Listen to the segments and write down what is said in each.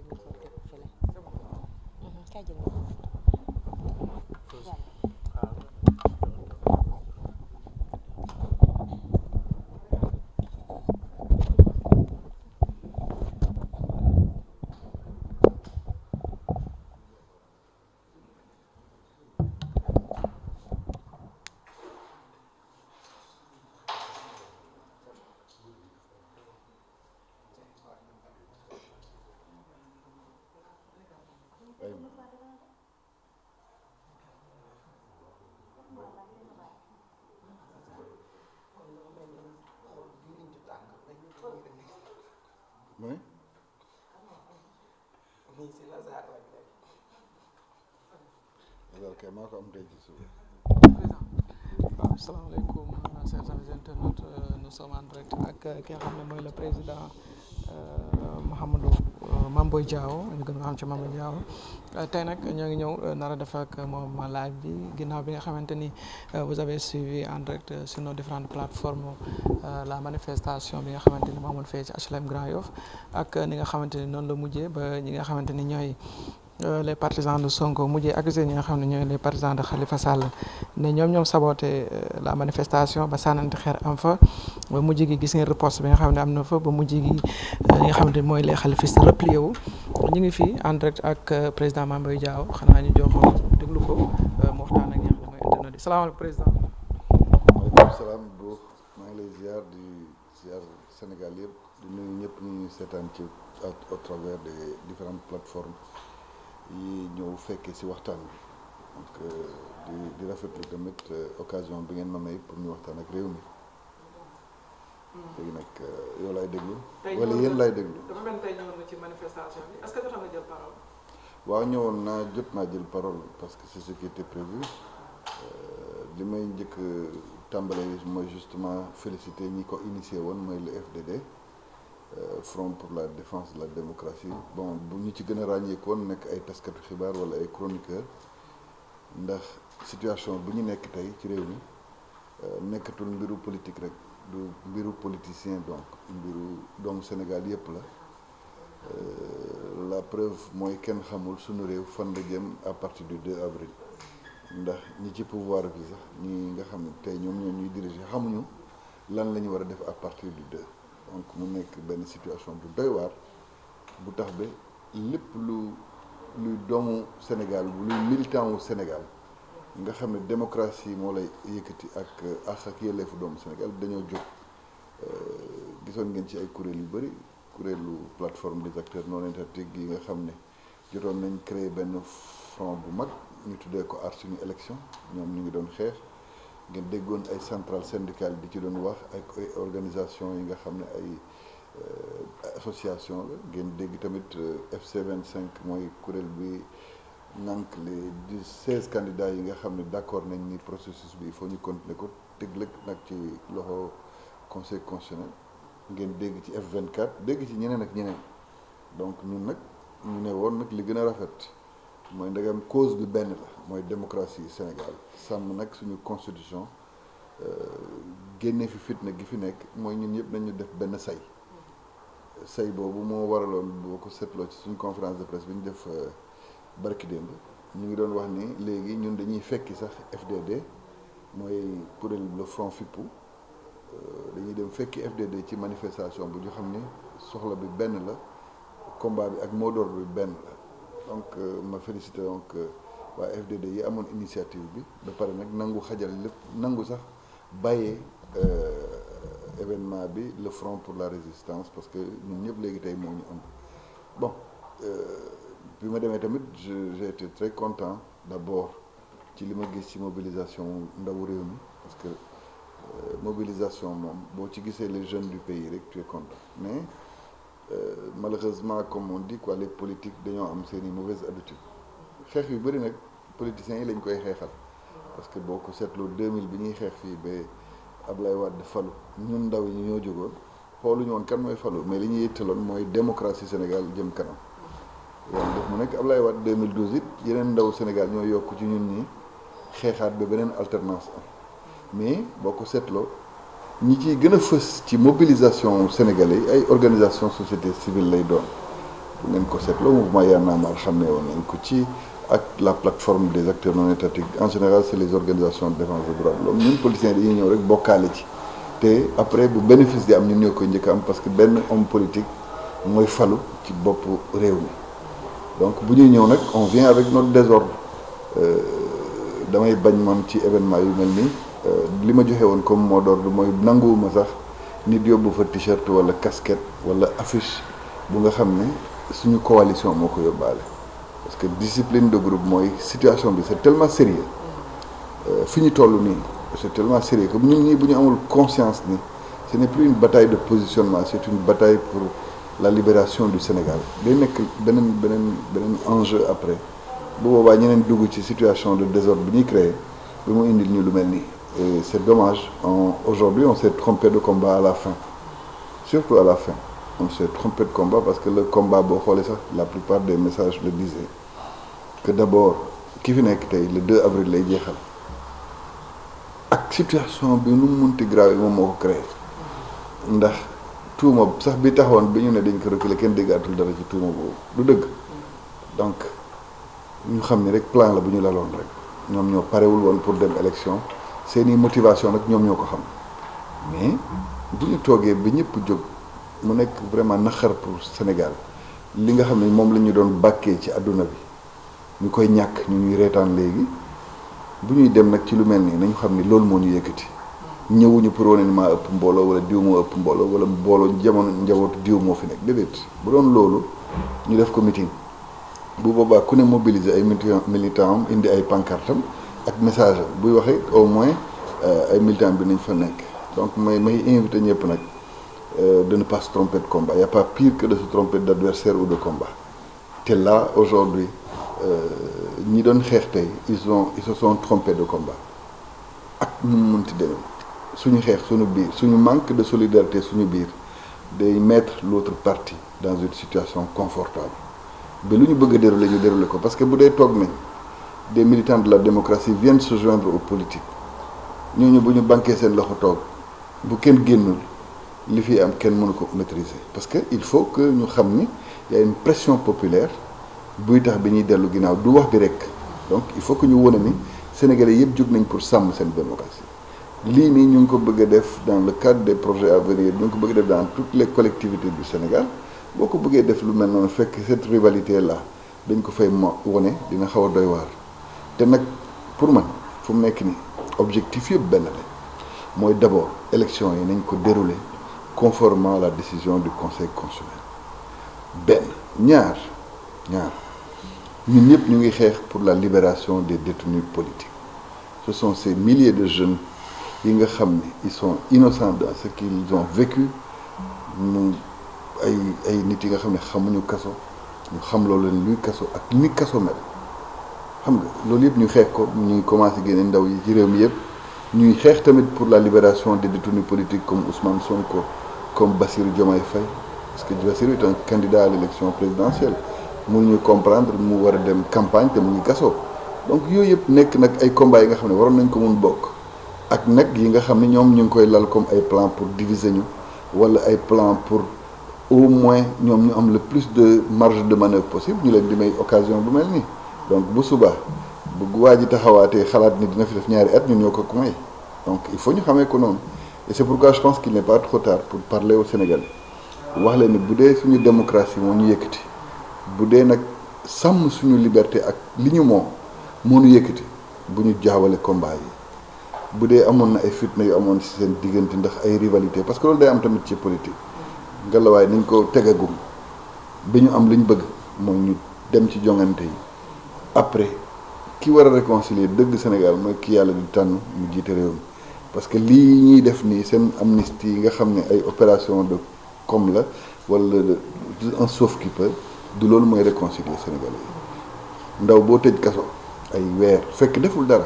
jël micro bi teg ko fële. Kaay jël micro bi. Oui. alors que maa ko am tey ci suba. waaw salaamaaleykum chers amis internautes nous sommes en direct ak ki nga xam ne mooy le président Mouhamadou Mame Boye Diao ñu gën nga xam ci Mame Boye Diao tey nag ñoo ngi ñëw nar a def ak moom live bi ginnaaw bi nga xamante ni vous avez suivi en direct sur nos différentes plateformes la manifestation bi nga xamante ni moo amoon fee ci HLM Grand Yoff ak ni nga xamante ni noonu la mujjee ba ñi nga xamante ni ñooy les partisans de Sonko mujjee accusé ñi nga xam ne ñooy les partisans de Khalifa Sall ne ñoom saboté la manifestation ba sànnante xeer am fa ba mujj gi gis ngeen riposte bi nga xam ne am na fa ba mujj gi ñi nga xamante ni mooy les khalifistes replié wu ñu ngi fii en direct ak président Mame Boye Diao xanaa ñu jox déglu ko mu waxtaan ak ñi nga xam ne mooy internet yi salaamaaleykum président. waaleykum salaam bro maa ngi lay ziar di ziar Sénégal yëpp di nuyu ñëpp ñu seetaan ci au travers des différentes plateformes yi ñëw fekkee ci waxtaan bi donc di rafetlu tamit occasion bi ngeen ma may pour ñu waxtaan ak réew mi léegi nag yow laay déglu. wala yéen laay déglu. dafa mel ni tey ñëwoon na ci manifestation bi est-ce que jotoon nga jël parole. waaw ñëwoon naa jot naa jël parole parce que c'est ce qui était prévu li may njëkk tàmbale mooy justement féliciter ñi ko initié woon mooy le FDD. Front pour la défense de la démocratie bon bu ñu ci gën a ràññeekoon nekk ay taskatu xibaar wala ay chroniqueur ndax situation bu ñu nekk tey ci réew mi nekkatul mbiru politique rek du mbiru politicien donc mbiru doomu Sénégal yépp la preuve mooy kenn xamul suñu réew fan la jëm à partir du 2 avril ndax ñi ci pouvoir bi sax ñi nga xam ne tey ñoom ñoo ñuy diriger xamuñu lan la ñu war a def à partir du 2 donc mu nekk benn situation bu doy waar bu tax ba lépp luy doomu Sénégal luy militant wu Sénégal nga xam ne démocratie moo lay yëkkati ak yelleefu doomu Sénégal dañoo jóg gisoon ngeen ci ay kuréel yu bëri kuréelu plateforme des acteurs non étatiques yi nga xam ne jotoon nañ créer benn front bu mag ñu tuddee ko aar suñu élection ñoom ñu ngi doon xeex ngeen déggoon ay centrale syndicale di ci doon wax ak ay organisation yi nga xam ne ay association la ngeen dégg tamit FC25 mooy kuréel bi nànk les 16 candidats yi nga xam ne d'accord nañ ni processus bi il faut ñu continuer ko tëgg nag ci loxo conseil constitutionnel ngeen dégg ci F24 dégg ci ñeneen ak ñeneen donc ñun nag ñu ne woon nag li gën a rafet mooy ndegam cause bi benn la mooy démocratie Sénégal sàmm nag suñu constitution génne fi fitna gi fi nekk mooy ñun ñëpp nañu def benn say boobu moo waraloon boo ko seetloo ci suñu conférence de presse bi ñu def barki démb ñu ngi doon wax ni léegi ñun dañuy fekki sax FDD mooy kuréel le front fippu dañuy dem fekki FDD ci manifestation bu ñu xam ne soxla bi benn la combat bi ak mot d'ordre bi benn la donc ma félicité donc waa FDD yi amoon initiative bi ba pare nag nangu xajal lépp nangu sax bàyyee événement bi le front pour la résistance parce que ñun ñëpp léegi tey moo ñu am bon bi ma demee tamit j'ai été très content d'abord ci li ma gis ci mobilisation ndawu réew mi parce que mobilisation moom boo ci gisee les jeunes du pays rek tu es content mais malheureusement comme on dit quoi les politiques dañoo am seeni mauvaises habitudes xeex yu bëri nag politiciens yi lañ koy xeexal parce que boo ko seetloo 2000 bi ñuy xeex fii ba Ablaye Wade falu ñun ndaw yi ñoo jógoon xooluñu woon kan mooy falu mais li ñuy yittaloon mooy démocratie Sénégal jëm kanam yàlla def mu nekk Ablaye Wade 2012 it yeneen ndaw Sénégal ñoo yokk ci ñun ñi xeexaat ba beneen alternance am mais boo ko seetloo ñi ciy gën a fës ci mobilisation sénégalais yi ay organisation société civile lay doon bu ngeen ko seetloo mouvement Y'en a marre xam ne woon nañ ko ci ak la plateforme des acteurs non étatiques en général c'est les organisations de défense des droits de l'homme ñun politiciens dañuy ñëw rek bokkaale ci te après bu bénéfice di am ñun ñoo koy njëkk am parce que benn homme politique mooy falu ci bopp réew mi donc bu ñuy ñëw nag on vient avec notre désordre damay bañ man ci événement yu mel nii li ma joxe woon comme mot d'ordre mooy nanguwuma sax nit yóbbu fa t-shirt wala casquette wala affiche bu nga xam ne suñu coalition moo ko yóbbaale parce que discipline de groupe mooy situation bi c'est tellement sérieux fi ñu toll nii c'est tellement sérieux que ñun ñii bu ñu amul conscience ni ce n'est plus une bataille de positionnement c'est une bataille pour la libération du Sénégal day nekk beneen enjeu après bu boobaa ñeneen dugg ci situation de désordre bi ñuy créer bi mu indil ñu lu mel nii et c'est dommage aujourd'hui on s'est trompé de combat à la fin surtout à la fin on s'est trompé de combat parce que le combat boo xoolee sax la plupart des messages le disaient que d'abord ki fi nekk tey le 2 avril lay jeexal ak situation bi nu mu munti grave moom moo ko créé ndax tuuma sax bi taxawoon bi ñu ne dañ ko reculer kenn déggaatul dara ci tuuma boobu du dëgg donc ñu xam ni rek plan la bu ñu laloon rek ñoom ñoo parewul woon pour dem élection seeni motivation nag ñoom ñoo ko xam mais bu ñu toogee ba ñëpp jóg mu nekk vraiment naqar pour Sénégal li nga xam ne moom la ñu doon bàkkee ci àdduna bi ñu koy ñàkk ñu ñuy reetaan léegi bu ñuy dem nag ci lu mel nii nañu xam ni loolu moo ñu yëkkati ñëwuñu pour wane ni maa ëpp mbooloo wala diw moo ëpp mbooloo wala mbooloo jamono njabootu diw moo fi nekk déedéet bu doon loolu ñu def ko meeting bu boobaa ku ne mobiliser ay militants am indi ay pancartam ak message am buy waxee au moins ay militants bi nañ fa nekk donc may invité ñëpp nag de ne pas se tromper de combat. Il n'y a pas pire que de se tromper d'adversaire ou de combat. Et là, aujourd'hui, ñi doon xeex tey ils se sont trompés de combat ak nu mu mënti demee suñu xeex suñu biir suñu manque de solidarité suñu biir day mettre l'autre partie dans une situation confortable ba lu ñu bëgg a dérouler ñu dérouler ko parce que bu dee toog nañ des militants de la démocratie viennent se joindre aux politiques ñooñu bu ñu banquee seen loxo toog bu kenn génnul li fi am kenn mënu ko maîtriser parce que il faut que ñu xam ni y a une pression populaire buy tax bi ñuy dellu ginnaaw du wax bi rek donc il faut que ñu wone ni Sénégalais yëpp jóg nañ pour sàmm seen démocratie lii nii ñu ngi ko bëgg a def dans le cadre des projets à venir ñu ngi ko bëgg a def dans toutes les collectivités du Sénégal boo ko bëggee def lu mel noonu fekk cette rivalité là dañ ko fay wone dina xaw a doy waar te nag pour man fu mu nekk nii objectif yëpp benn la mooy d'abord élection yi nañ ko dérouler conformément à la décision du Conseil constitutionnel benn ñaar ñun ñëpp ñu ngi xeex pour la libération des détenus politiques ce sont ces milliers de jeunes yi nga xam ne ils sont innocents dans ce qu'ils ont vécu ñu ay nit yi nga xam ne xamuñu kaso ñu xam loolu leen luy kaso ak ni kaso mel xam nga loolu yëpp ñu xeex ko ñu ngi commencé génne ndaw yi ci réew mi yëpp ñuy xeex tamit pour la libération des détenus politiques comme Ousmane Sonko comme Bassirou Diomaye Faye parce que Bassirou est un candidat à l'élection présidentielle mënuñu comprendre mu war a dem campagne te mu ngi kaso donc yooyu yëpp nekk nag ay combats yi nga xam ne waroon nañ ko mun bokk ak nag yi nga xam ne ñoom ñu ngi koy lal comme ay plan pour diviser ñu wala ay plan pour au moins ñoom ñu am le plus de marge de manœuvre possible ñu leen di may occasion bu mel nii donc bu subaa bu waa ji taxawaatee xalaat ni dina fi def ñaari at ñun ñoo ko may donc il faut ñu xamee ko noonu et c'est pourquoi je pense qu'il n'est pas trop tard pour parler au Sénégalais wax leen ni bu dee suñu démocratie moo ñu yëkkati bu dee nag sàmm suñu liberté ak li ñu moo ñu yëkkati bu ñu jaawale combat yi bu dee amoon na ay fitna yu amoon ci seen diggante ndax ay rivalité parce que loolu day am tamit ci politique ngelawaay nañ ko tegagum bi ñu am li ñu bëgg mooy ñu dem ci jongante yi après ki war a réconcilier dëgg Sénégal mooy ki yàlla di tànn mu jiite réew mi parce que lii ñuy def nii seen amnistie yi nga xam ne ay opération de com la wala un sauve-qui-peut du loolu mooy réconcilier Sénégalais yi ndaw boo tëj kaso ay weer fekk deful dara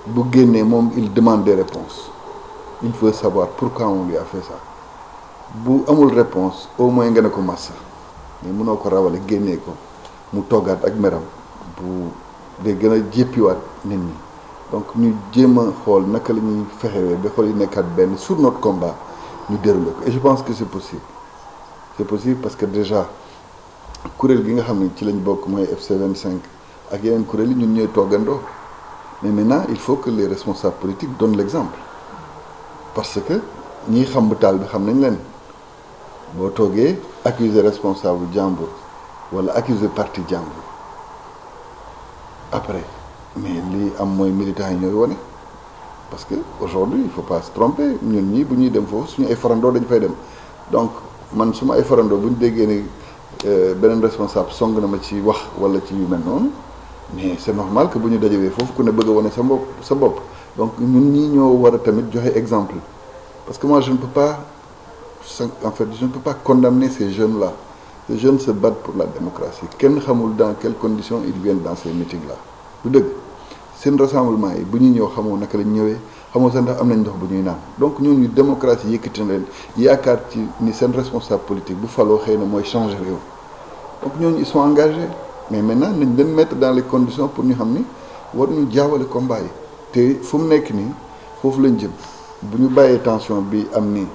bu génnee moom il demande des réponses il faut savoir pourquoi on lui a fait ça bu amul réponse au moins nga ne ko massa mais mënoo ko rawale génnee ko mu toggaat ak meram bu day gën a jéppiwaat nit ñi donc ñu jéem a xool naka la ñuy fexewee ba xool yi nekkaat benn sur notre combat ñu dérouler ko et je pense que c'est possible parce que déjà kuréel gi nga xam ne ci lañ bokk mooy FC25 ak yeneen kuréel yi ñun ñooy toggandoo mais maintenant il faut que les responsables politiques donnent l'exemple parce que ñiy xam bu taal bi xam nañ leen boo toogee accuser responsable jàmbur wala accuser parti jàmbur après mais li am mooy militants yi ñooy wane parce que aujourd'hui il faut pas se tromper ñun ñii bu ñuy dem foofu suñu ay farandoo dañu fay dem donc man suma ay farandoo bu ñu déggee ni beneen responsable song na ma ci wax wala ci yu mel noonu mais c'est normal que bu ñu dajewee foofu ku ne bëgg a wane sa bopp donc ñun ñii ñoo war a tamit joxe exemple parce que moi je ne peux pas en fait je ne peux pas condamner ces jeunes-là. Ces jeunes se battent pour la démocratie kenn xamul dans quelles conditions ils viennent dans ces meetings-là lu dëgg seen rassemblement yi bu ñuy ñëw xamoo naka lañ ñëwee xamoo sax ndax am nañ ndox bu ñuy naan donc ñooñu démocratie yëkkati na leen yaakaar ci ni seen responsable politique bu faloo xëy na mooy changer réew donc ñooñu ils sont engagés mais maintenant nañ leen mettre dans les conditions pour ñu xam ni war ñu jaawale combat yi te fu mu nekk nii foofu lañ jëm bu ñu bàyyee tension bi am ni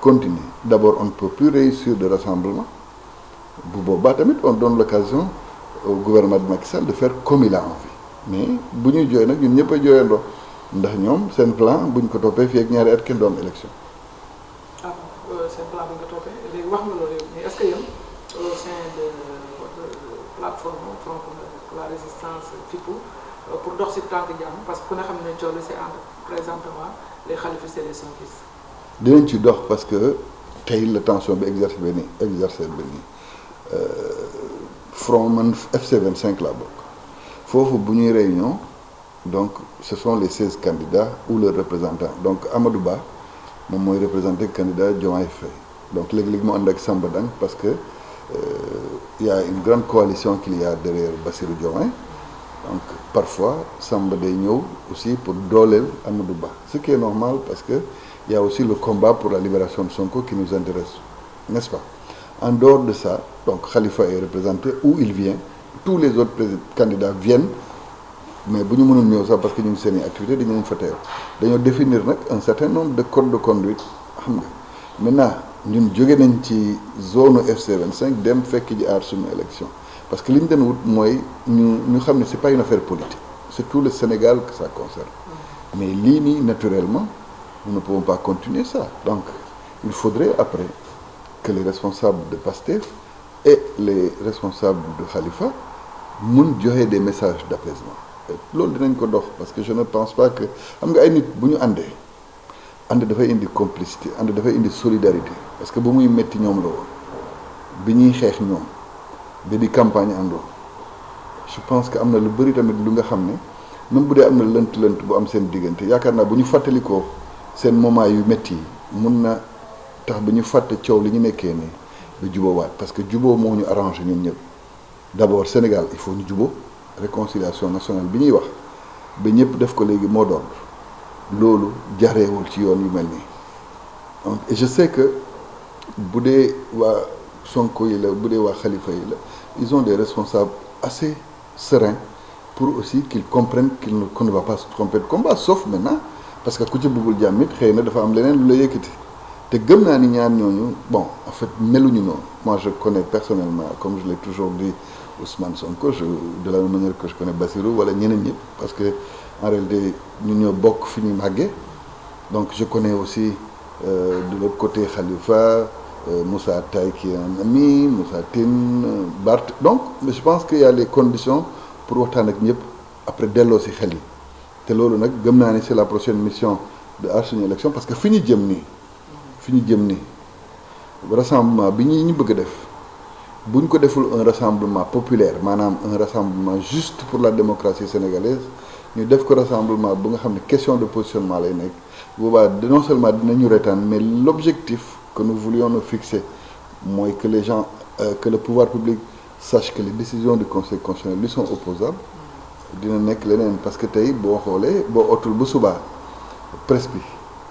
continuer d'abord on ne peut plus réussir de rassemblement bu boobaa tamit on donne l'occasion au gouvernement de Macky Sall de faire comme il a envie mais bu ñuy jooy nag ñun ñëpp a jooyandoo ndax ñoom seen plan buñ ko toppee fii ak ñaari at kenn du am élection. ah seen plan buñ ko toppee léegi wax nga loolu mais est-ce que yéen au sein de votre plateforme Front pour la résistance FIPU pour dox ci tànk jàmm parce que ku ne xam ne coono c'est entre présentement les khalifistes et les soufistes. dinañ ci dox parce que tey la tension bi exercé ba nii front man FC25 laa bokk foofu bu ñuy réunion donc ce sont les 16 candidats ou leurs représentants donc Amadou Ba moom mooy représenté candidat Diomaye Faye donc léegi-léegi mu ànd ak Samba Dang parce que y a une grande coalition qu'il y a derrière Bassirou Diomaye donc parfois Samba day ñëw aussi pour dooleel Amadou Ba ce qui est normal parce que il y a aussi le combat pour la libération de Sonko qui nous intéresse n'est-ce pas en dehors de ça donc Khalifa est représenté où il vient tous les autres candidats viennent mais bu ñu mënul ñëw sax parce que ñu ngi seen i activité dañu fa teew dañoo définir nag un certain nombre de codes de conduite xam nga maintenant ñun jóge nañ ci zone FC25 dem fekk ji aar suñu élection parce que li ñu doon wut mooy ñu xam ne c'est pas une affaire politique c'est tout le Sénégal que ça concerne mais lii nii naturellement nous ne pouvons pas continuer ça donc il faudrait après que les responsables de PASTEF et les responsables de Khalifa mun joxe des messages d'apaisement loolu dinañ ko dox parce que je ne pense pas que xam nga ay nit bu ñu àndee ànd dafay indi complicité ànd dafay indi solidarité parce que ba muy metti ñoom la woon bi ñuy xeex ñoom ba di campagne àndoo je pense que am na lu bëri tamit lu nga xam ne même bu dee am na lënt-lënt bu am seen diggante yaakaar naa bu ñu fàttalikoo seen moment yu métti yi mun na tax ba ñu fàtte coow li ñu nekkee nii ba jubóowaat parce que jubóo moo ñu arrangé ñun ñëpp d'abord Sénégal il faut ñu jubóo réconciliation nationale bi ñuy wax ba ñëpp def ko léegi moo doon loolu jareewul ci yoon yu mel nii donc et je sais que bu dee waa Sonko yi la bu dee waa Khalifa yi la ils ont des responsables assez sereins pour aussi qu'ils comprennent qu'on ne va pas se tromper de combat sauf maintenant parce que ku ci bëggul jàmm it xëy na dafa am leneen lu la yëkkati te gëm naa ni ñaar ñooñu bon en fait meluñu noonu moi je connais personnellement comme je l'ai toujours dit Ousmane Sonko de la même manière que je connais Bassirou wala ñeneen ñëpp parce que en réalité ñu ñoo bokk fi ñu màggee donc je connais aussi de l'autre côté Khalifa Moussa Taye qui est un ami Moussa Tine Barth donc je pense qu'il y a les conditions pour waxtaan ak ñëpp après delloo si xel yi te loolu nag gëm naa ni c'est la prochaine mission de aar suñu élection parce que fi ñu jëm nii rassemblement bi ñu bëgg a def bu ñu ko deful un rassemblement populaire maanaam un rassemblement juste pour la démocratie sénégalaise ñu def ko rassemblement bu nga xam ne question de positionnement lay nekk boobaa non seulement dinañu retaan mais l'objectif que nous voulions nous fixer mooy que les gens que le pouvoir public sache que les décisions du conseil constitutionnel lui sont opposables dina nekk leneen parce que tey boo xoolee boo otul ba subaa presse bi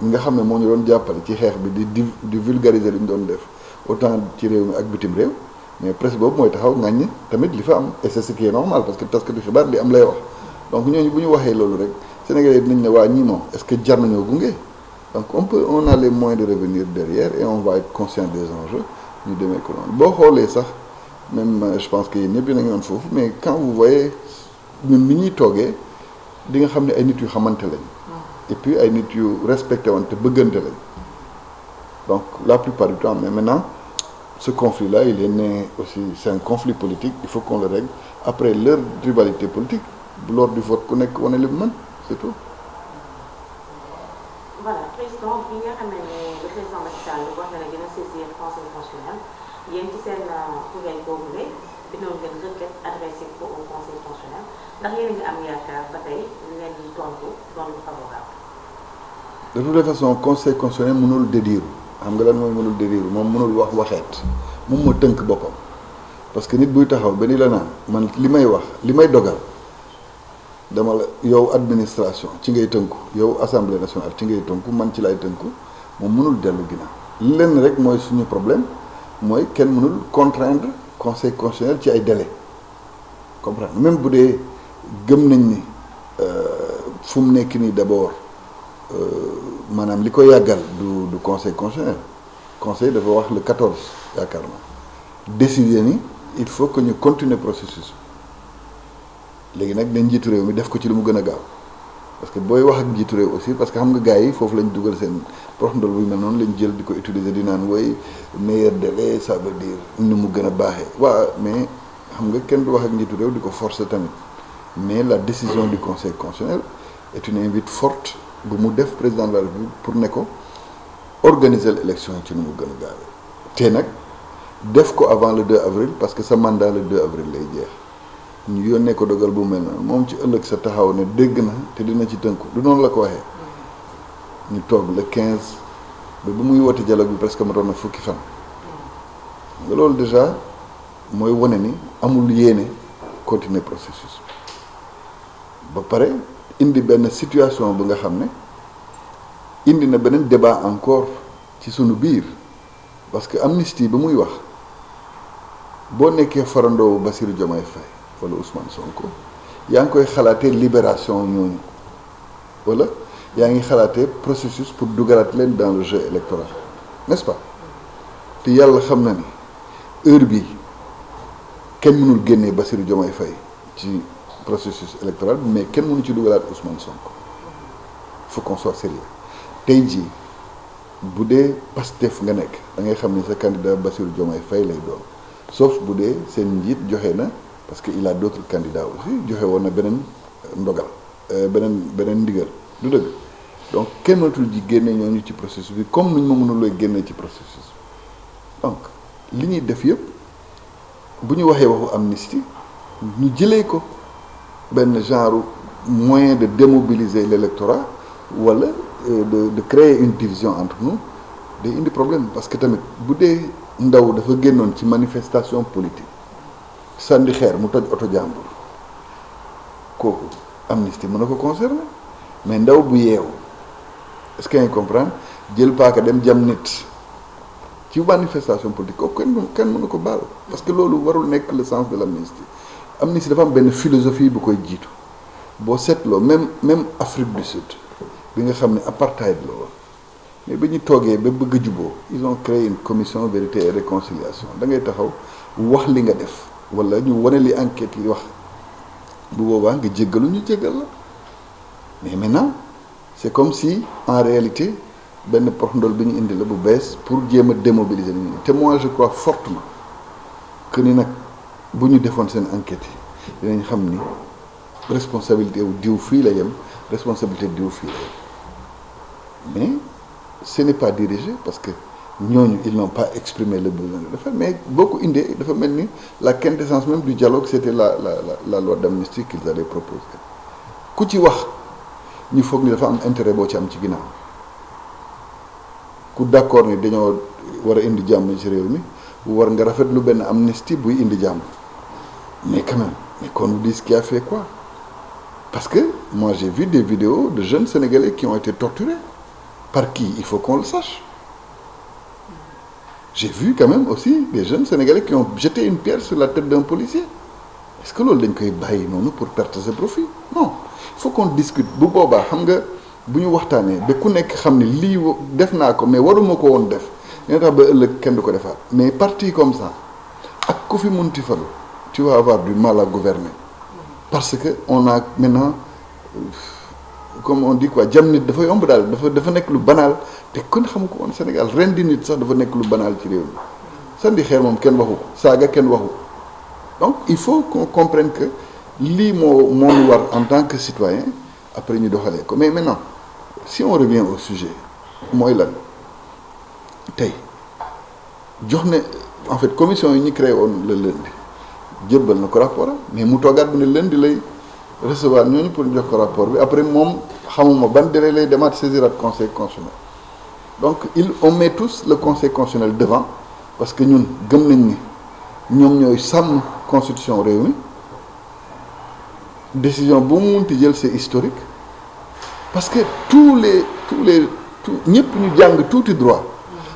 nga xam ne moo ñu doon jàppale ci xeex bi di vulgariser li ñu doon def autant ci réew mi ak bitim réew mais presse boobu mooy taxaw ŋàññ tamit li fa am et c'est ce qui est normal parce que taskatu xibaar li am lay wax donc ñooñu bu ñu waxee loolu rek Sénégalais dinañ ne waa ñii moom est-ce que jar nañoo gunge donc on a les moyens de revenir derrière et on va être conscient des enjeux ñu demee ko noonu boo xoolee sax même je pense que yéen ñëpp yéen a ngi woon foofu mais quand vous voyez ñun ni ñuy toogee di nga xam ne ay nit yu xamante lañ et puis ay nit yu respecté woon te bëggante lañ donc la plupart du temps mais maintenant ce conflit-là il est né aussi c'est un conflit politique il faut qu'on le règle après leur rivalité politique lors du vote ku nekk wane li mu mën c'est tout. voilà président bi nga xam ne le président Macky Sall wax na ne dina saisir conseil constitutionnel yéen ci seen kuréel boobu la bindoon ngeen requête adressé ko au conseil constitutionnel ndax yéen a ngi am yaakaar ba tey leen di tontu doon lu favorable. de toute façon conseil constitutionnel mënul dédiru xam nga lan mooy mënul dédiru moom mënul wax waxeet moom moo tënk boppam parce que nit buy taxaw ba ni la naan man li may wax li may dogal dama la yow administration ci ngay tënku yow assemblée nationale ci ngay tënku man ci lay tënku moom mënul dellu ginnaaw lenn rek mooy suñu problème mooy kenn mënul contraindre conseil constitutionnel ci ay délais comprendre même bu dee gëm nañ ni fu mu nekk nii d'abord maanaam li ko yàggal du conseil constitutionnel conseil dafa wax le 14 yaakaar naa décider ni il faut que ñu continuer processus léegi nag nañ njiitu réew mi def ko ci lu mu gën a gaaw parce que booy wax ak njiitu réew aussi parce que xam nga gars yi foofu lañ dugal seen prox ndol bu mel noonu lañ jël di ko utiliser di naan woy meilleur délai ça veut dire ni mu gën a baaxee waaw mais xam nga kenn du wax ak njiitu réew di ko forcer tamit mais la décision du conseil constitutionnel est une invite forte bu mu def président de la République pour ne ko organiser l'élection ci nu mu gën a gaawee te nag def ko avant le 2 avril parce que sa mandat le 2 avril lay jeex ñu yónnee ko dogal bu mel noonu moom ci ëllëg sa taxaw ne dégg na te dina ci tënku du noonu la ko waxee ñu toog le 15 ba bu muy woote dialogue bi presque matoon na fukki fan nga loolu déjà mooy wane ni amul yéene continuer processus ba pare indi benn situation bu nga xam ne indi na beneen débat encore ci sunu biir parce que amnistie ba muy wax boo nekkee farandoo Bassirou Diomaye Faye wala Ousmane Sonko yaa ngi koy xalaatee libération ñooñu wala yaa ngi xalaatee processus pour dugalaat leen dans le jeu électoral n'est-ce pas te yàlla xam na ni heure bi kenn mënul génnee Bassirou Diomaye Faye ci processus électoral mais kenn mënu ci dugalaat Ousmane Sonko il faut qu'on soit sérieux tey jii bu dee Pastef nga nekk da ngay xam ni sa candidat Bassirou Diomaye Faye lay doon sauf bu dee seen njiit joxe na parce que il a d'autres candidats aussi joxe woon na beneen ndogal beneen ndigal du dëgg donc kenn mënatul ji génne ñooñu ci processus bi comme nuñ ma mënuloo génne ci processus donc li ñuy def yëpp bu ñu waxee waxu amnistie ñu jëlee ko benn genre moyen de démobiliser l'électorat wala de créer une division entre nous day indi problème parce que tamit bu dee ndaw dafa génnoon ci manifestation politique sànni xeer mu toj oto jàmbur kooku amnistie mën na ko concerner mais ndaw bu yeewu est-ce que ngeen comprendre jël paaka dem jam nit ci manifestation politique kooku kenn mën na ko baal parce que loolu warul nekk le sens de l'amnistie amnistie dafa am benn philosophie bu koy jiitu boo seetloo même Afrique du Sud bi nga xam ne apartheid la woon mais ba ñu toogee ba bëgg a juboo ils ont créé une commission vérité et réconciliation da ngay taxaw wax li nga def wala ñu wane li enquête yi wax bu boobaa nga jéggalu ñu jéggal la mais maintenant c'est comme si en réalité benn prox ndol bi ñu indi la bu bees pour jéem a démobiliser nit ñi te moi je crois fortement que ni nag bu ñu defoon seen enquête yi dinañ xam ni responsabilité wu diw fii la yem responsabilité diw fii la yem mais ce n'est pas dirigé parce que ñooñu ils n'ont pas exprimé le besoin de le faire mais boo ko indee dafa mel ni la quintessence même du dialogue c'était la loi d'amnistie qu'ils allaient proposer ku ci wax ñu foog ni dafa am intérêt boo ci am ci ginnaaw ku d'accord ni dañoo war a indi jàmm ci réew mi war nga rafetlu benn amnistie buy indi jàmm mais quand même mais qu'on nous dise qui a fait quoi parce que moi j'ai vu des vidéos de jeunes Sénégalais qui ont été torturés par qui il faut qu'on le sache j'ai vu quand même aussi des jeunes Sénégalais qui ont jeté une pierre sur la tête d'un policier est-ce que loolu dañ koy bàyyi noonu pour perdre ses profits non il faut qu'on discute bu boobaa xam nga bu ñu waxtaanee ba ku nekk xam ne lii def naa ko mais waruma ko woon def dina tax ba ëllëg kenn du ko defaat mais parti comme ça ak ku fi munti falu tu vas avoir du mal à gouverner parce que on a maintenant comme on dit quoi jam nit dafa yomb daal dafa nekk lu banal te kon xamu ko woon Sénégal ren di nit sax dafa nekk lu banal ci réew mi sandi xeer moom kenn waxu ko saaga kenn waxu donc il faut qu'on comprenne que lii moo ñu war en tant que citoyen après ñu doxalee ko mais maintenant si on revient au sujet mooy lan tey jox ne en fait commission yi ñu créé woon le lundi jébbal na ko rapport mais mu toogaat bu ne lundi lay recevoir ñooñu pour jox ko rapport bi après moom xamuma ban délai lay demaat saisirat conseil constitutionnel donc on met tous le conseil constitutionnel devant parce que ñun gëm nañ ni ñoom ñooy sàmm constitution réew mi décision bu mu munti jël c'est historique parce que tout ñëpp ñu jàng tuuti droit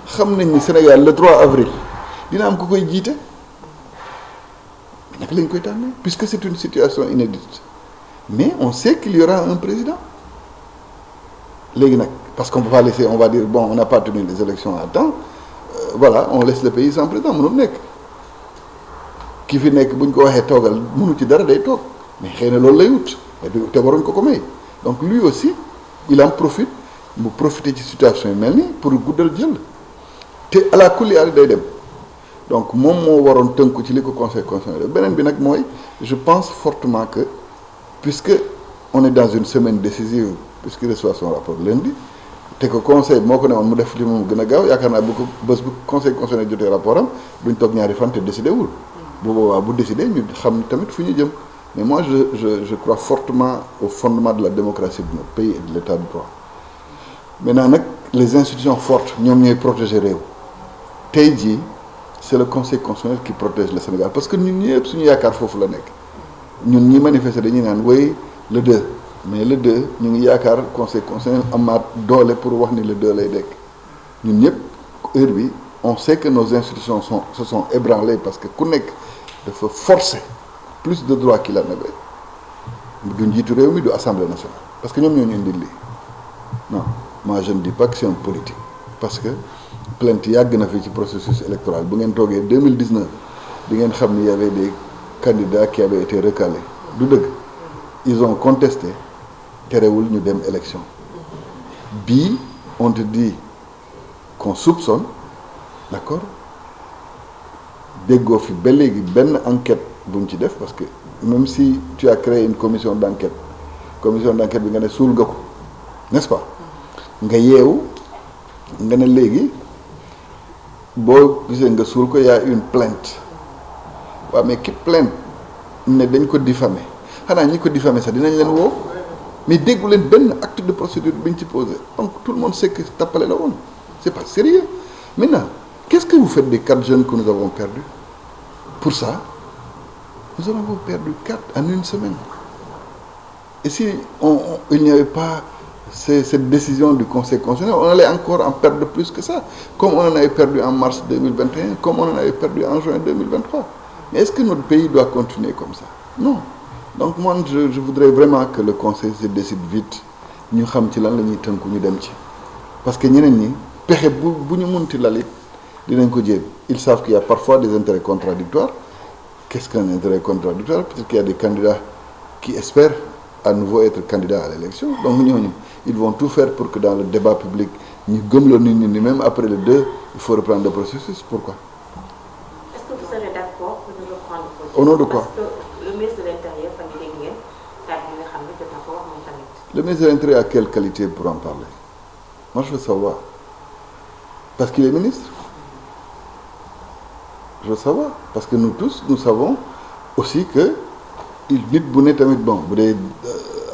xam nañ ni Sénégal le 3 avril dina am ku koy jiite naka lañ koy tànnee puisque c'est une situation inédite mais on sait qu'il y aura un président léegi nag parce qu'on peut pas laisser on va dire bon on n'a pas tenu les élections à temps voilà on laisse le pays sans président mënul nekk ki fi nekk bu ñu ko waxee toogal mënu ci dara day toog mais xëy na loolu lay wut te waruñ ko may donc lui aussi il en profite mu profiter ci situation yi mel ni pour guddal jël te à la kulli day dem donc moom moo waroon tënku ci li ko conseil constitutionnel beneen bi nag mooy je pense fortement que puisque on est dans une semaine décisive puisqu'il reçoit son rapport lundi te que conseil moo ko ne woon mu def li moom gën a gaaw yaakaar naa bu ko bés bu conseil constitutionnel jotee rapport am duñ toog ñaari fan te décidé wul bu boobaa bu décidé ñu xam tamit fu ñu jëm mais moi je crois fortement au fondement de la démocratie de notre pays et de l'état de droit maintenant nag les institutions fortes ñoom ñooy protéger réew tey jii c'est le conseil constitutionnel qui protège le Sénégal parce que ñun ñëpp suñu yaakaar foofu la nekk ñun ñi manifester dañuy naan way le 2 mais le 2 ñu ngi yaakaar conseil constitutionnel amaat doole pour wax ni le 2 lay dekk ñun ñëpp heure bi on sait que nos institutions se sont ébranlées parce que ku nekk dafa forcer plus de droits qu'il en avait du njiitu réew mi du assemblée nationale parce que ñoom ñoo ñu indil lii non moi je ne dis pas que c'est un politique parce que plainte yàgg na fi ci processus électoral bu ngeen toogee 2019 di ngeen xam ni y avait des candidats qui avaient été recalés du dëgg ils ont contesté terewul ñu dem élection bii on te dit qu'on soupçonne d'accord déggoo fi ba léegi benn enquête buñ ci def parce que même si tu as créé une commission d'enquête bi nga ne suul nga ko n'est-ce pas nga yeewu nga ne léegi boo gisee nga suul ko y a une plainte waaw mais ki plainte ne dañ ko diffamer xanaa ñi ko diffamer sax dinañ leen woo mais déggu leen benn acte de procédure bi ñu ci posé donc tout le monde sait que tappale la woon c'est pas sérieux maintenant qu'est-ce que vous faites des 4 jeunes que nous avons perdus pour ça nous en avons perdu 4 en une semaine et si il n'y avait pas cette décision du conseil constitutionnel on allait encore en perdre plus que ça comme on en avait perdu en mars 2021 comme on en avait perdu en juin 2023 mais est-ce que notre pays doit continuer comme ça non donc moi je voudrais vraiment que le conseil se décide vite ñu xam ci lan la ñuy tënku ñu dem ci parce que ñeneen ñi pexe bu ñu munti lalit dinañ ko jéem ils savent qu'il y a parfois des intérêts contradictoires qu'est-ce qu'un intérêt contradictoire peut-être qu'il y a des candidats qui espèrent à nouveau être candidats à l'élection donc ñooñu ils vont tout faire pour que dans le débat public ñu gëmloo nit ñi ni même après le 2 il faut reprendre le processus pourquoi. Est-ce que vous serez d'accord pour ñu reprendre le processus? Au nom de quoi? Parce que le ministre de l'Intérieur fan yii dégg ngeen kàddu yi nga xam ne jot na ko wax moom tamit. Le ministre de l'Intérieur a quelle qualité pour en parler? Moi je veux savoir parce qu'il est ministre. Je veux savoir parce que nous tous nous savons aussi que nit bu ne tamit bon bu dee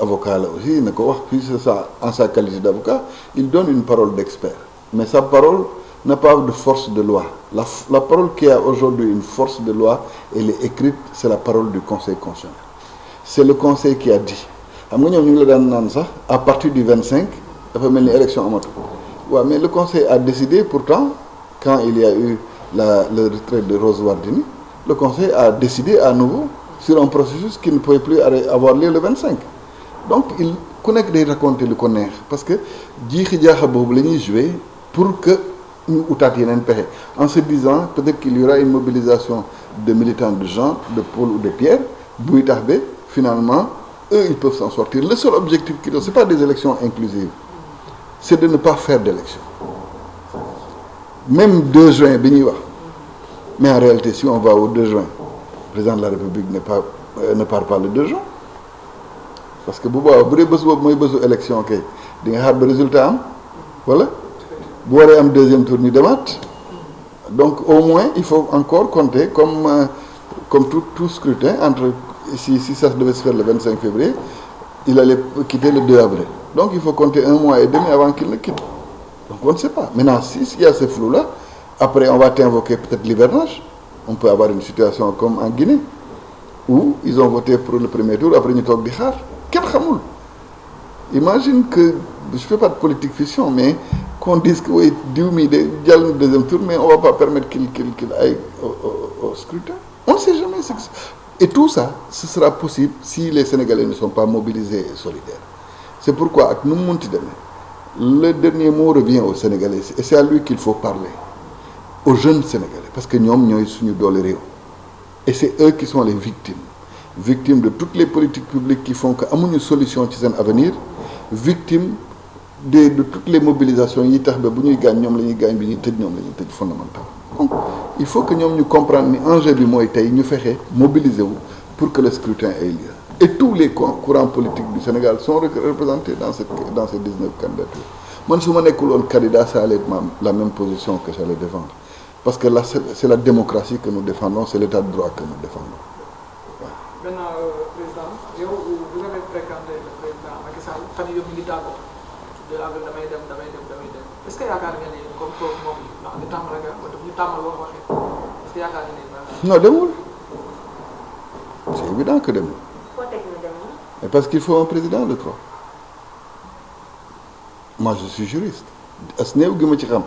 avocat la aussi na ko wax puis ça en sa qualité d'avocat il donne une parole d'expert mais sa parole n'a pas de force de loi la parole qui a aujourd'hui une force de loi elle est écrite c'est la parole du conseil constitutionnel c'est le conseil qui a dit xam nga ñoom ñu ngi la daan naan sax à partir du 25 dafa mel ni élection amatu waaw mais le conseil a décidé pourtant quand il y a eu le retrait de Rose Wardini le conseil a décidé à nouveau sur un processus qui ne pouvait plus avoir lieu le 25 donc ku nekk day raconter lu ko neex parce que jiixi jaaxa boobu la ñuy jouer pour que ñu utaat yeneen pexe en se disant peut-être qu'il y aura une mobilisation de militants de Jean, de Paul ou de Pierre, buy tax ba finalement eux ils peuvent s'en sortir. Le seul objectif qu'ils ont, c'est pas des élections inclusives, c'est de ne pas faire d'élections. Même 2 juin bi ñuy wax, mais en réalité si on va au 2 juin, le président de la République ne part pas le 2 juin. Parce que bu boobaa bu dee bés boobu mooy bésu élection kay di nga xaar ba résultat am voilà bu waree am 2e tour ñu demaat. Donc au moins il faut encore compter comme tout scrutin entre si ça devait se faire le 25 février, il allait quitter le 2 avril. Donc il faut compter 1 mois et demi avant qu'il ne quitte. Donc on ne sait pas. Maintenant s'il y a ce flou là, après on va t'invoquer peut-être l'hivernage. On peut avoir une situation comme en Guinée où ils ont voté pour le premier tour, après ñu toog di xaar kenn xamul. Imagine que je fais pas de politique fiction, mais qu'on dise que oui diw mi de jàll na 2e tour, mais on va pas permettre qu'il aille au scrutin. On ne sait jamais ce que c'est. Et tout ça, ce sera possible si les Sénégalais ne sont pas mobilisés et solidaires. C'est pourquoi ak nu mu munti demee le dernier mot revient aux Sénégalais et c'est à lui qu'il faut parler, aux jeunes Sénégalais, parce que ñoom ñooy suñu doole réew. Et c'est eux qui sont les victimes de toutes les politiques publiques qui font que amuñu solution ci seen avenir, victimes de toutes les mobilisations yi tax ba bu ñuy gaañ ñoom la ñuy gaañ bi ñuy tëj ñoom la ñuy tëj fondamental. Donc il faut que ñoom ñu comprendre ni enjeu bi mooy tey ñu fexe mobiliser wu pour que le scrutin ait lieu. Et tous les courants politiques du Sénégal sont représentés dans ces 19 candidatures. Man su ma nekkul woon candidat, ça allait être la même position que j'allais défendre. Parce que là, c'est la démocratie que nous défendons, c'est l'état de droit que nous défendons. Maintenant, président, vous avez fréquenté le président Macky Sall, fan yii mi ngi tàggoo 2 avril damay dem. Est-ce que yaakaar nga ni comme que moom ndax ñu tàmm rek ñu tàmmal woon waxee est-ce que yaakaar nga ni. Non demul. C'est évident que demul. foo teg na demul. Mais parce qu'il faut un président le 3. Moi je suis juriste. As néew gi ma ci xam.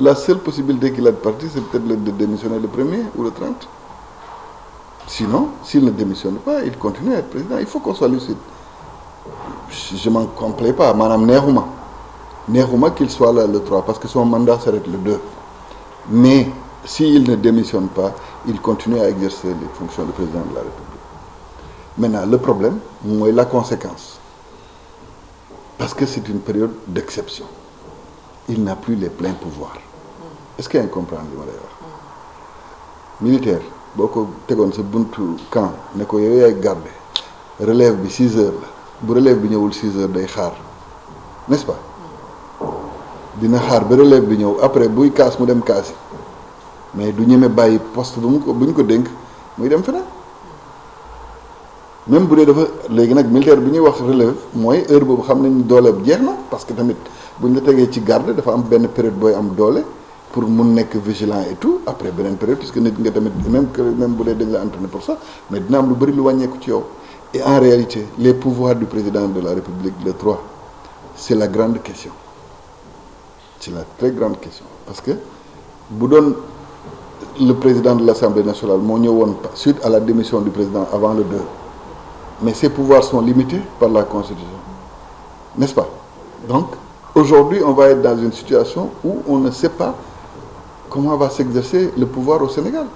La seule possibilité qu'il a de partir, c'est peut-être de démissionner le 1er ou le 30. Sinon, s'il ne démissionne pas, il continue à être président. Il faut qu'on soit lucide. Je m'en complais pas. Madame Nehouma qu'il soit là le 3, parce que son mandat s'arrête le 2. Mais s'il ne démissionne pas, il continue à exercer les fonctions de président de la République. Maintenant, le problème, c'est la conséquence. Parce que c'est une période d'exception. Il n'a plus les pleins pouvoirs. Est-ce qu'il y a un comprendre li ma lay wax militaire boo ko tegoon sa buntu camp ne ko yow yaay garde relève bi 6 heures la bu relève bi ñëwul 6 heures day xaar n'est-ce pas dina xaar ba relève bi ñëw après buy kaas mu dem kaasi mais du ñeme bàyyi poste bu ñu ko dénk muy dem feneen même bu dee dafa léegi nag militaire bi ñuy wax relève mooy heure boobu xam nañ dooleem jeex na parce que tamit bu ñu la tegee ci garde dafa am benn période booy am doole pour mun nekk vigilant et tout après beneen période puisque nit nga tamit même bu dee dañ la entraîné pour ça mais dina am lu bëri lu wàññeeku ci yow. Et en réalité les pouvoirs du président de la République le 3 c'est la grande question, c'est la très grande question parce que bu doon le président de l'Assemblée nationale moo ñëwoon suite à la démission du président avant le 2 mais ses pouvoirs sont limités par la Constitution, n'est-ce pas? Donc aujourd'hui on va être dans une situation où on ne sait pas comment va s'exercer le pouvoir au Sénégal.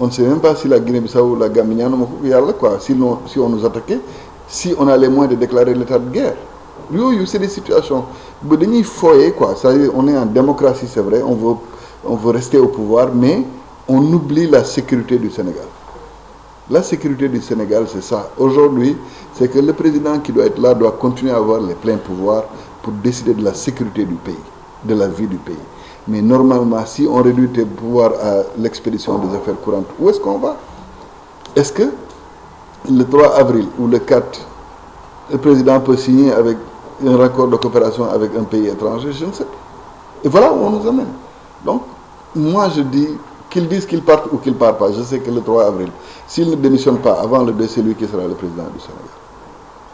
On ne sait même pas si la Guinée-Bissau ou la Gambie ñaanuma ko yàlla quoi si on nous attaquait, si on a les moyens de déclarer l'état de guerre. Yooyu c'est des situations ba dañuy foyer quoi, c'est-à-dire on est en démocratie c'est vrai, on veut rester au pouvoir mais on oublie la sécurité du Sénégal. La sécurité du Sénégal c'est ça. Aujourd'hui c'est que le président qui doit être là doit continuer à avoir les pleins pouvoirs pour décider de la sécurité du pays, de la vie du pays. Mais normalement, si on réduit tes pouvoirs à l'expédition des affaires courantes, où est-ce qu'on va? Est-ce que le 3 avril ou le 4, le président peut signer avec un raccord de coopération avec un pays étranger? Je ne sais pas. Et voilà où on nous amène. Donc, moi je dis qu'ils disent qu'ils partent ou qu'ils ne partent pas. Je sais que le 3 avril, s'il ne démissionne pas avant le 2, c'est lui qui sera le président du Sénégal.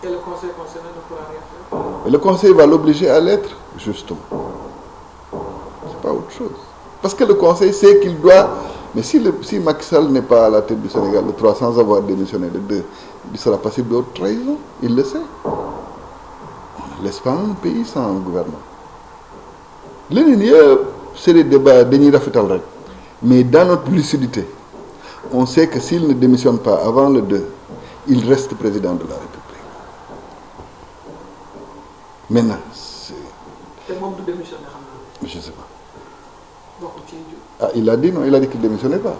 Et le Conseil constitutionnel ne pourra rien faire? Et le Conseil va l'obliger à l'être, justement. C'est pas autre chose. Parce que le Conseil sait qu'il doit... Mais si Macky Sall n'est pas à la tête du Sénégal le 3 sans avoir démissionné le 2, il sera passible de haute trahison. Il le sait. On ne laisse pas un pays sans un gouvernement. Leneen yëpp c'est des débats dañuy rafetal rek Mais dans notre lucidité, on sait que s'il ne démissionne pas avant le 2, il reste président de la République. Maintenant, c'est... te moom du démissionné xam nga. Je ne sais pas. bokkul ci Ah, il a dit non, il a dit qu'il ne démissionnait pas.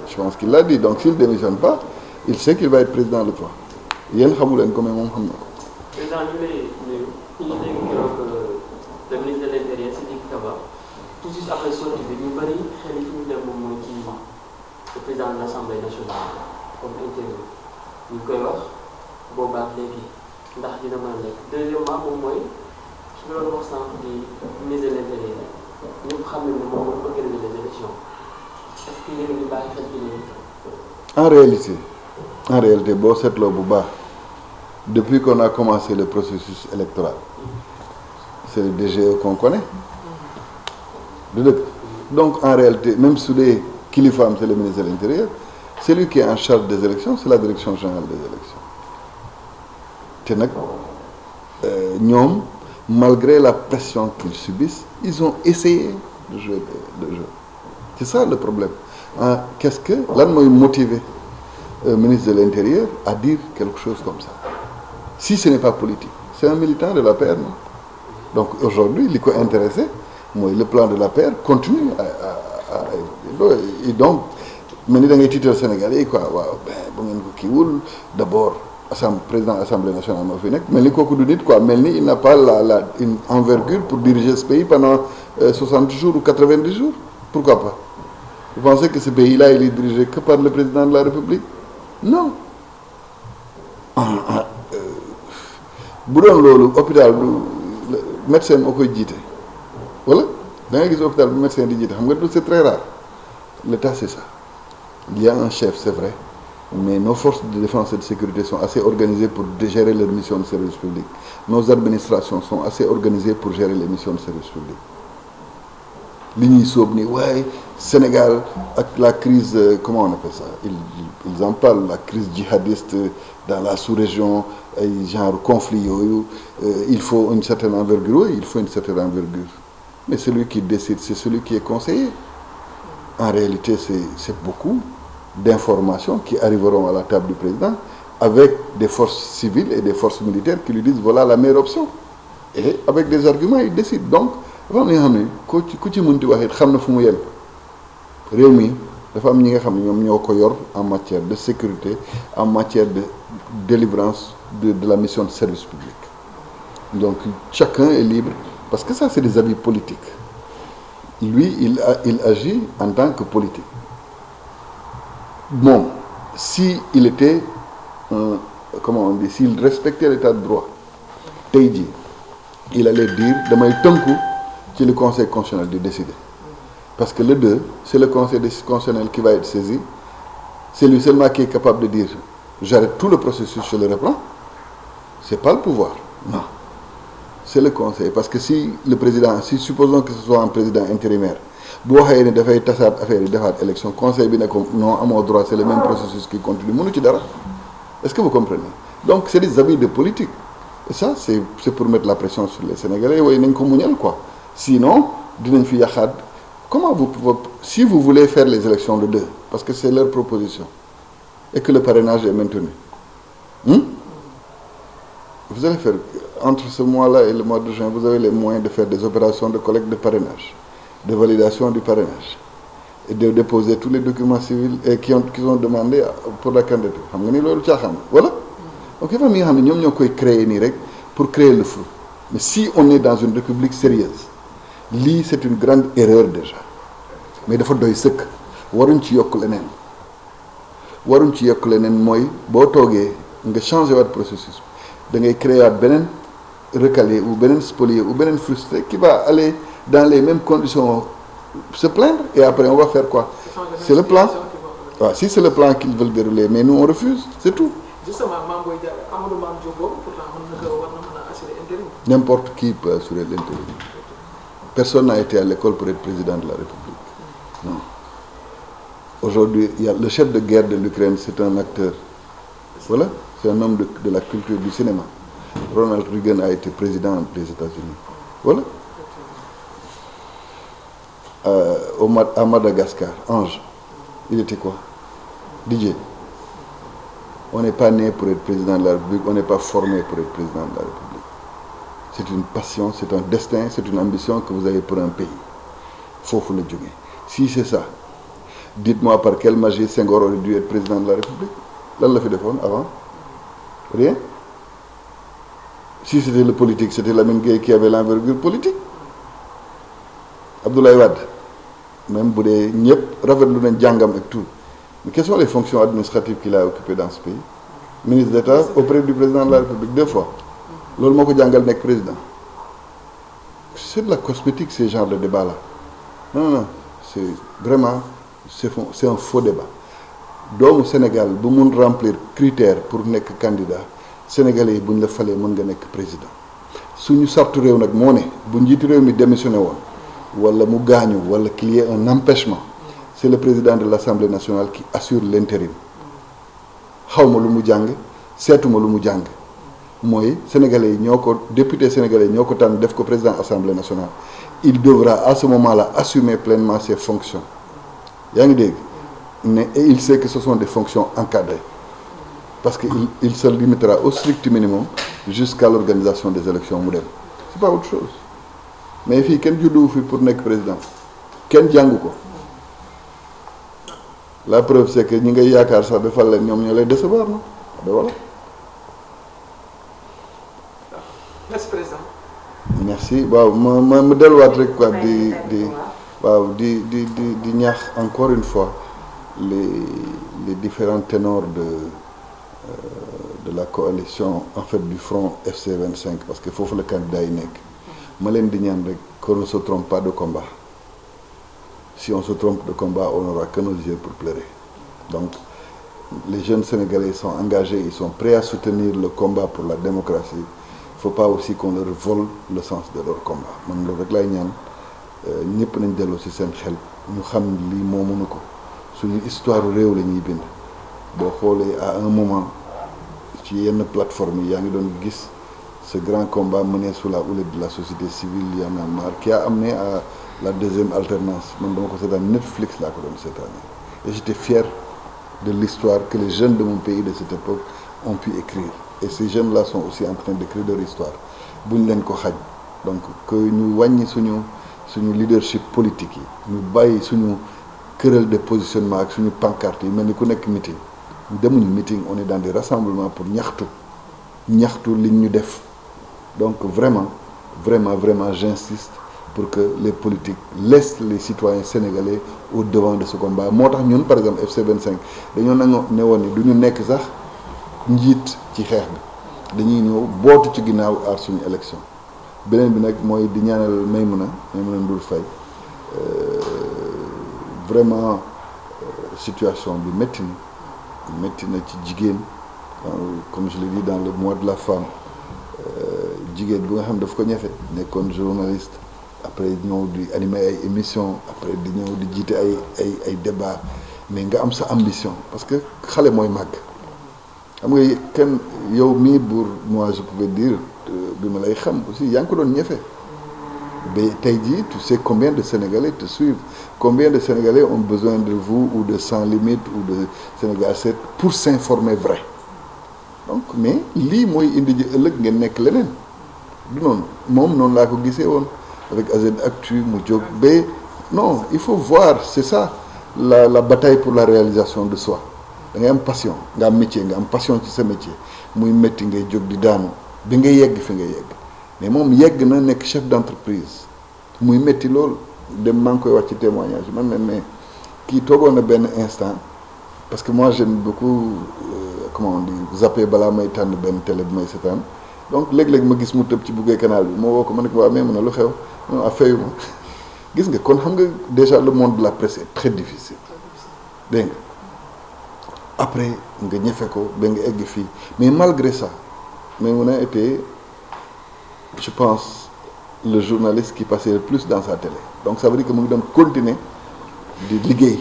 Je pense qu'il l'a dit. Donc s'il ne démissionne pas, il sait qu'il va être président le 3. yéen xamu leen ko mais moom xam na ko. président ñu lay nuyu ñu ngi dégg keroog le ministre de l'Intérieur Sidiki Kaba tout de suite après sortie bi ñu bëri xel yi fi ñu dem moom mooy ci le président de l'Assemblée nationale comme interview ñu koy wax boobaak léegi ndax dina mën a nekk. deuxièmement moom mooy su doon wax sànq di ministre de l'Intérieur ñëpp xam nañ ne moom moo organiser les élections est-ce que yéen a ngi bàyyi xel ci léegi. En réalité boo seetloo bu baax depuis qu'on a commencé le processus électoral c'est le DGE qu'on connaît du dëgg. Donc en réalité même su dee kilifaam c'est le ministre de l'Intérieur, celui qui est en charge des élections c'est la direction générale des élections te nag ñoom malgré la pression qu'ils subissent ils ont essayé de jouer le jeu. C'est ça le problème. Qu'est-ce que lan mooy motiver ministre de l'Intérieur à dire quelque chose comme ça si ce n'est pas politique? C'est un militant de l'APR, non? Donc aujourd'hui li ko intéressé mooy le plan de l'APR continue et donc mel ni da ngay tiital Sénégalais yi quoi waaw ben bu ngeen ko kiiwul d'abord président Assemblée nationale moo fi nekk mel ni kooku du nit quoi mel ni il n'a pas une envergure pour diriger ce pays pendant 60 jours ou 90 jours. Pourquoi pas? Vous pensez que ce pays-là il est dirigé que par le président de la République? Non. Bu doon loolu hôpital du médecin moo koy jiite wala da ngay gis hôpital bu médecin di jiite xam nga c'est très rare. L'État c'est ça. Il y a un chef c'est vrai mais nos forces de défense et de sécurité sont assez organisées pour gérer leur mission de service public. Nos administrations sont assez organisées pour gérer les missions de service public. li ñuy sóob ni waaye Sénégal ak la crise comment on appelle ça ils en parlent, la crise djihadiste dans la sous-région ay genre conflit yooyu il faut une certaine envergure. Oui, il faut une certaine envergure mais celui qui décide c'est celui qui est conseillé. En réalité c'est beaucoup d'informations qui arriveront à la table du président avec des forces civiles et des forces militaires qui lui disent voilà la meilleure option et avec des arguments il décide. Donc dafa am li nga xam ne ku ci mënti wax it xam na fu mu yem réew mi dafa am ñi nga xam ne ñoom ñoo ko yor en matière de sécurité en matière de délivrance de la mission de service public. Donc chacun est libre parce que ça c'est des avis politiques. Lui il agit en tant que politique. Bon si il était comment on dit s'il respectait l'état de droit tey jii il allait dire damay tënku ci le conseil constitutionnel de décider parce que le 2 c'est le conseil constitutionnel qui va être saisi. C'est lui seulement qui est capable de dire j'arrête tout le processus, je le reprends. C'est pas le pouvoir, non, c'est le conseil. Parce que si le président, si supposons que ce soit un président intérimaire bu waxee ne dafay tasaat affaire yi defaat élection conseil bi ne ko non amoo droit, c'est le même processus qui continue, mënu ci dara. Est-ce que vous comprenez? Donc c'est des avis de politique et ça c'est pour mettre la pression sur les Sénégalais. Way nañ ko muñal quoi, sinon dinañ fi yaxaat. Comment si vous voulez faire les élections le 2 parce que c'est leur proposition et que le parrainage est maintenu, vous allez faire entre ce mois-là et le mois de juin, vous avez les moyens de faire des opérations de collecte de parrainage, de validation du parrainage et de déposer tous les documents civils et qui sont demandés pour la candidature. Xam nga ni loolu caaxaan voilà. Donc dafa am yi nga xam ne ñoom ñoo koy créer nii rek pour créer le flou. Mais si on est dans une république sérieuse lii c'est une grande erreur déjà mais dafa doy sëkk waruñ ci yokk leneen mooy boo toogee nga changer waat processus da ngay créer waat beneen recalé ou beneen spolié ou beneen frustré qui va aller dans les mêmes conditions se plaindre et après on va faire quoi? C'est le plan. Waaw si c'est le plan qu'ils veulent dérouler mais nous on refuse, c'est tout. Justement Mame Boye Diao Amadou Mame Diop boobu pourtant war na mën a assurer intérim. N'importe qui peut assurer l'intérim. Personne n'a été à l'école pour être président de la République. Non. Aujourd'hui, il y a le chef de guerre de l'Ukraine, c'est un acteur. Voilà, c'est un homme de la culture du cinéma. Ronald Reagan a été président des États-Unis. Voilà. à Madagascar, Ange, il était quoi? DJ. On n'est pas né pour être président de la République, on n'est pas formé pour être président de la République. C'est une passion, c'est un destin, c'est une ambition que vous avez pour un pays. Fofu le djogé. Si c'est ça, dites-moi par quelle magie Senghor aurait dû être président de la République. Lan la fait défendre avant? Rien. Si c'était le politique, c'était Lamine Gueye qui avait l'envergure politique. Abdoulaye Wade, même si nous avons et tout. Mais quelles sont les fonctions administratives qu'il a occupées dans ce pays? Ministre d'État auprès du président de la République 2 fois. Lolo moko jangal nek président. C'est de la cosmétique ces genres de débat-là. Non, c'est vraiment c'est un faux débat. Doomu Sénégal bu mun remplir critères pour nek candidat. Sénégalais buñ la falé mën nga nek président. Suñu sartu réew nak mo né bu njiti réew mi démissionné won wala mu gañu wala qu'il y ait un empêchement, c'est le président de l'Assemblée nationale qui assure l'intérim. Xawma lu mu jang, sétuma lu mu jang. Moy sénégalais ñoko député sénégalais ñoko tan def ko président de l'Assemblée nationale. Il devra à ce moment-là assumer pleinement ses fonctions. Yaa ngi dégg mais il sait que ce sont des fonctions encadrées. Parce qu'il se limitera au strict minimum jusqu'à l'organisation des élections modernes. C'est pas autre chose. Mais il y a quelqu'un pour être président. Quelqu'un qui la preuve, c'est que nous avons ça de les décevoir. Non? Voilà. Merci, Président. Merci. Je vais encore une fois les différents ténors de la coalition, en fait du front FC25, parce qu'il faut que le candidat y ait. Qu'on ne se trompe pas de combat. Si on se trompe de combat, on n'aura que nos yeux pour pleurer. Donc, les jeunes Sénégalais sont engagés, ils sont prêts à soutenir le combat pour la démocratie. Il ne faut pas aussi qu'on leur vole le sens de leur combat. Man lo rek lay ñaan ñepp nañ délo ci seen xel ñu xam li mo mënu ko suñu histoire réew la ñuy bind bo xolé à un moment ci yenn plateforme yi yaa ngi doon gis ce grand combat mené sous la houlette de la société civile Y'en a marre qui a amené à la deuxième alternance. Man dama ko sétane Netflix laa ko doon sétane et j'étais fier de l'histoire que les jeunes de mon pays de cette époque ont pu écrire. Et ces jeunes-là sont aussi en train d'écrire leur histoire. Buñ leen ko xaj donc que ñu wàññi suñu leadership politique yi ñu bàyyi suñu querelle de positionnement ak suñu pancarte yi mel ni ku nekk meeting demuñu meeting, on est dans des rassemblements pour ñaxtu liñ ñu def. Donc vraiment j'insiste pour que les politiques laissent les citoyens sénégalais au devant de ce combat. Moo tax ñun par exemple FC25 dañoo ne woon ni du ñu nekk sax njiit ci xeex bi dañuy ñëw bootu ci ginnaaw aar suñu élection. Beneen bi nag mooy di ñaanal Maïmouna Ndour Faye vraiment situation bi métti na ci jigéen comme je l'ai dit dans le mois de la femme jigéen bu nga xam daf ko ñefe nekkoon journaliste après ñëw di animer ay émissions après di ñëw di jiite ay débat mais nga am sa ambition parce que xale mooy màgg xam nga kenn yow mii buur moi je pouvais dire bi ma lay xam aussi yaa ngi ko doon ñefe mais tey jii tu sais combien de Sénégalais te suivent, combien de Sénégalais ont besoin de vous ou de Sans Limites ou de Sénégal 7 pour s'informer vrai. Donc mais lii mooy indi ji ëllëg ngeen nekk leneen du noonu moom noonu laa ko gisee woon avec AZ Actu mu jóg ba non il faut voir c'est ça la bataille pour la réalisation de soi da ngay am passion nga am métier nga am passion ci sa métier muy métti ngay jóg di daanu bi nga yegg fi nga yegg mais moom yegg na nekk chef d'entreprise muy métti loolu dem maa ngi koy wax ci témoignage man mais kii toogoon na benn instant parce que moi j'aime beaucoup comment on dit zapper balaa may tànn benn télé bu may seetaan donc léeg-léeg ma gis mu tëb ci buggee canal bi moo woo ko ma ne ko waa mais mën na lu xew non affaire ma gis nga kon xam nga déjà le monde de la presse est très difficile dégg nga après nga ñefe ko ba nga egg fii mais malgré ça mais on a été je pense le journaliste qui passait le plus dans sa télé donc ça veut dire que mu ngi doon continuer di liggéey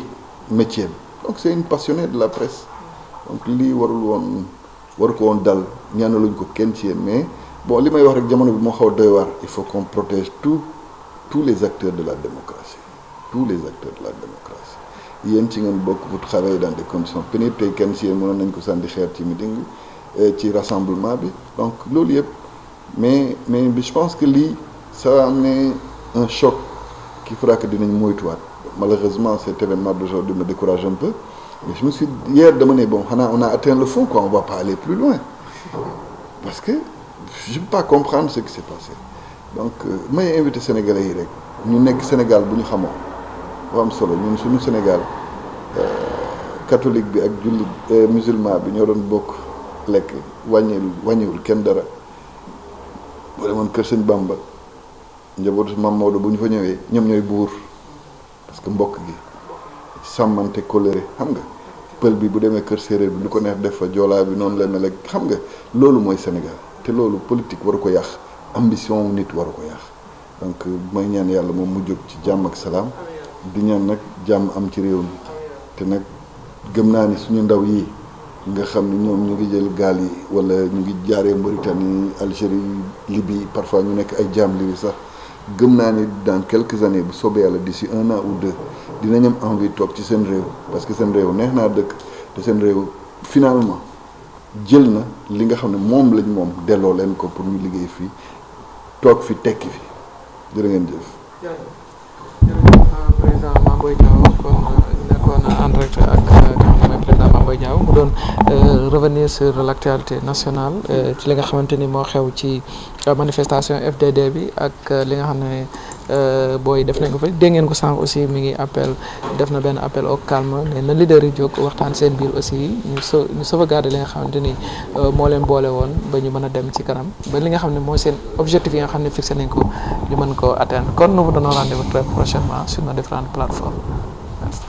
métier bi donc c'est une passionnée de la presse donc lii waru ko woon dal ñaanaluñ ko kenn ci yéen mais bon li may wax rek jamono bi moo xaw doy waar il faut qu'on protège tous les acteurs de la démocratie tous les acteurs de la démocratie yéen ci ngeen bokk vous travaillez dans des conditions pénibles tey kenn si yéen mënoon nañ ko sànni xeer ci meeting bi ci rassemblement bi donc loolu yëpp mais je pense que lii ça met un choc qui fera que dinañ moytuwaat malheureusement cet événement d'aujourd'hui me décourage un peu mais je me suis hier dama ne bon xanaa on a atteint le fond quoi on va pas aller plus loin parce que je peux pas comprendre ce qui s'est passé donc may invité sénégalais yi rek ñu nekk Sénégal bu ñu xamoo dafa am solo ñun suñu Sénégal catholique bi ak jullit musulman bi ñoo doon bokk lekk wàññiwul kenn dara boo demoon kër Sëñ Bamba njabootu Mam Maodo bu ñu fa ñëwee ñoom ñooy buur parce que mbokk gi sàmmante coloré xam nga pël bi bu demee kër séeréer bi lu ko neex def fa joolaa bi noonu la mel ak xam nga loolu mooy Sénégal te loolu politique waru ko yàq ambition nit waru ko yàq donc may ñaan yàlla moom mu jóg ci jàmm ak salaam di ñaan nag jàmm am ci réew mi te nag gëm naa ni suñu ndaw yi nga xam ni ñoom ñu ngi jël gaal yi wala ñu ngi jaaree Mauritanie Algérie Libye parfois ñu nekk ay jaam Libye sax gëm naa ni dans quelques années bu soobee yàlla d'ici 1 an ou 2 dinañ am envie toog ci seen réew parce que seen réew neex naa dëkk te seen réew finalement jël na li nga xam ne moom lañ moom delloo leen ko pour ñu liggéey fii toog fi tekki fi jërë ngeen jëf. jërëjëf président Mame Boye Diao kon nekkoon en direct ak ki nga xam ne mooy président Mame Boye Diao mu doon revenir sur l'actualité nationale ci li nga xamante ni moo xew ci manifestation FDD bi ak li nga xam ne booy def nañ ko fa dégg ngeen ko sànq aussi mi ngi def na benn appel au calme ne na leader yi jóg waxtaan seen biir aussi ñu sauvegarder li nga xamante ni moo leen boole woon ba ñu mën a dem ci kanam ba li nga xam ne mooy seen objectif yi nga xam ne fixé nañ ko ñu mën ko atteindre kon nous vous donnons rendez-vous très prochainement sur nos différentes plateformes. Merci.